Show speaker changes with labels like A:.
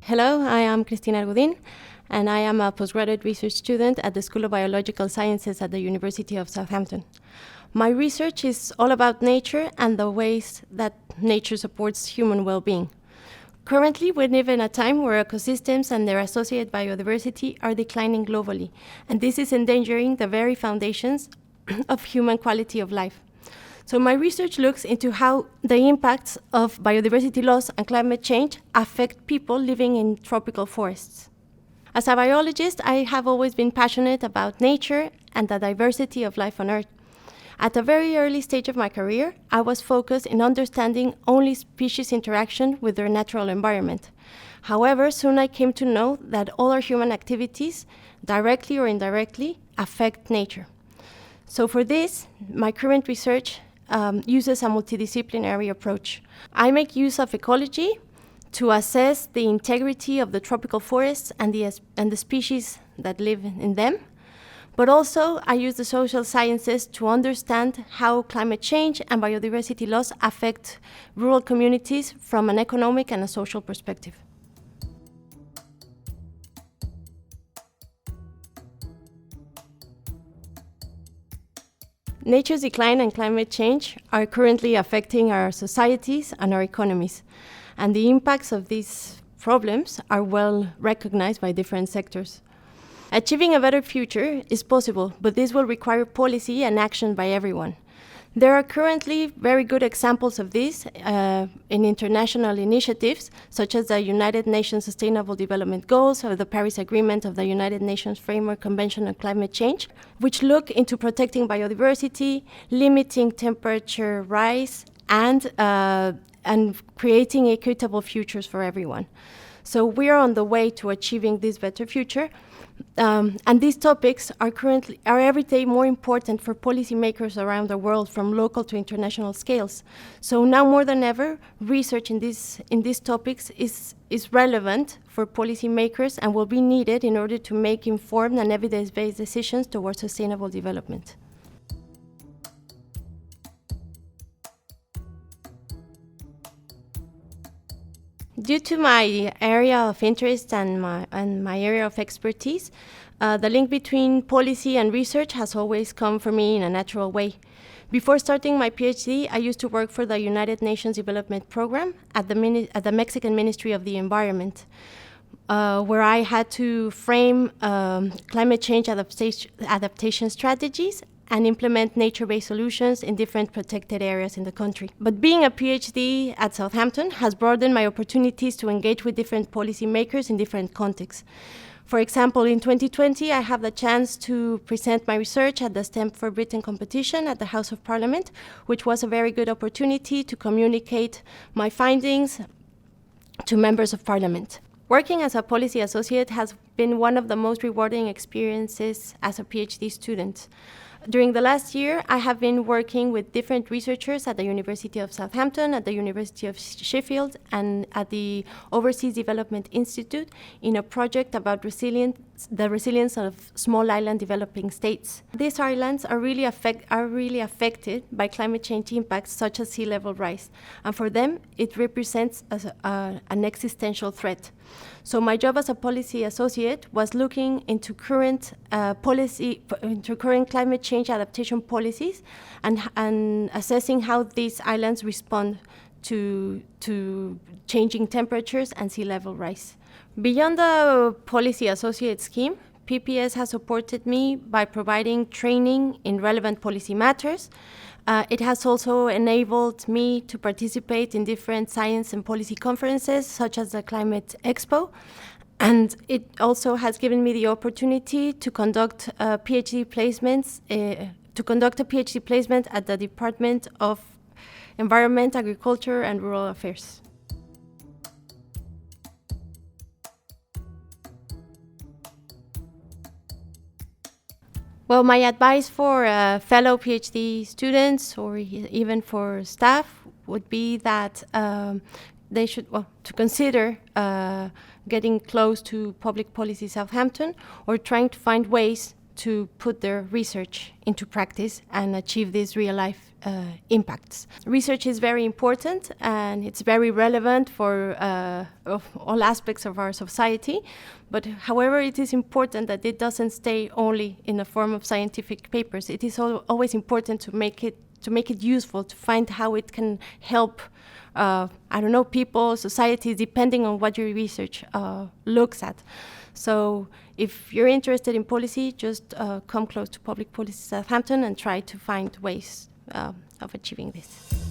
A: Hello, I am Cristina Argudin, and I am a postgraduate research student at the School of Biological Sciences at the University of Southampton. My research is all about nature and the ways that nature supports human well-being. Currently, we live in a time where ecosystems and their associated biodiversity are declining globally, and this is endangering the very foundations of human quality of life. So my research looks into how the impacts of biodiversity loss and climate change affect people living in tropical forests. As a biologist, I have always been passionate about nature and the diversity of life on Earth. At a very early stage of my career, I was focused in understanding only species' interaction with their natural environment. However, soon I came to know that all our human activities, directly or indirectly, affect nature. So for this, my current research uses a multidisciplinary approach. I make use of ecology to assess the integrity of the tropical forests and the species that live in them. But also, I use the social sciences to understand how climate change and biodiversity loss affect rural communities from an economic and a social perspective. Nature's decline and climate change are currently affecting our societies and our economies, and the impacts of these problems are well recognized by different sectors. Achieving a better future is possible, but this will require policy and action by everyone. There are currently very good examples of this in international initiatives, such as the United Nations Sustainable Development Goals or the Paris Agreement of the United Nations Framework Convention on Climate Change, which look into protecting biodiversity, limiting temperature rise, and creating equitable futures for everyone. So we are on the way to achieving this better future. And these topics are every day more important for policymakers around the world, from local to international scales. So now more than ever, research in these topics is relevant for policymakers and will be needed in order to make informed and evidence-based decisions towards sustainable development. Due to my area of interest and my area of expertise, the link between policy and research has always come for me in a natural way. Before starting my PhD, I used to work for the United Nations Development Program at the Mexican Ministry of the Environment, where I had to frame climate change adaptation strategies and implement nature-based solutions in different protected areas in the country. But being a PhD at Southampton has broadened my opportunities to engage with different policymakers in different contexts. For example, in 2020, I have the chance to present my research at the STEM for Britain competition at the House of Parliament, which was a very good opportunity to communicate my findings to members of Parliament. Working as a policy associate has been one of the most rewarding experiences as a PhD student. During the last year, I have been working with different researchers at the University of Southampton, at the University of Sheffield, and at the Overseas Development Institute in a project about the resilience of small island developing states. These islands are really affected by climate change impacts such as sea level rise, and for them, it represents an existential threat. So my job as a policy associate was looking into current climate change adaptation policies and assessing how these islands respond to changing temperatures and sea level rise. Beyond the policy associate scheme, PPS has supported me by providing training in relevant policy matters. It has also enabled me to participate in different science and policy conferences, such as the Climate Expo, and it also has given me the opportunity to conduct PhD placements, a PhD placement at the Department of Environment, Agriculture, and Rural Affairs. Well, my advice for fellow PhD students or even for staff would be that they should to consider getting close to Public Policy Southampton or trying to find ways to put their research into practice and achieve these real-life impacts. Research is very important, and it's very relevant for of all aspects of our society. But however, it is important that it doesn't stay only in the form of scientific papers. It is always important to make it useful, to find how it can help people, societies, depending on what your research looks at. So if you're interested in policy, just come close to Public Policy Southampton and try to find ways of achieving this.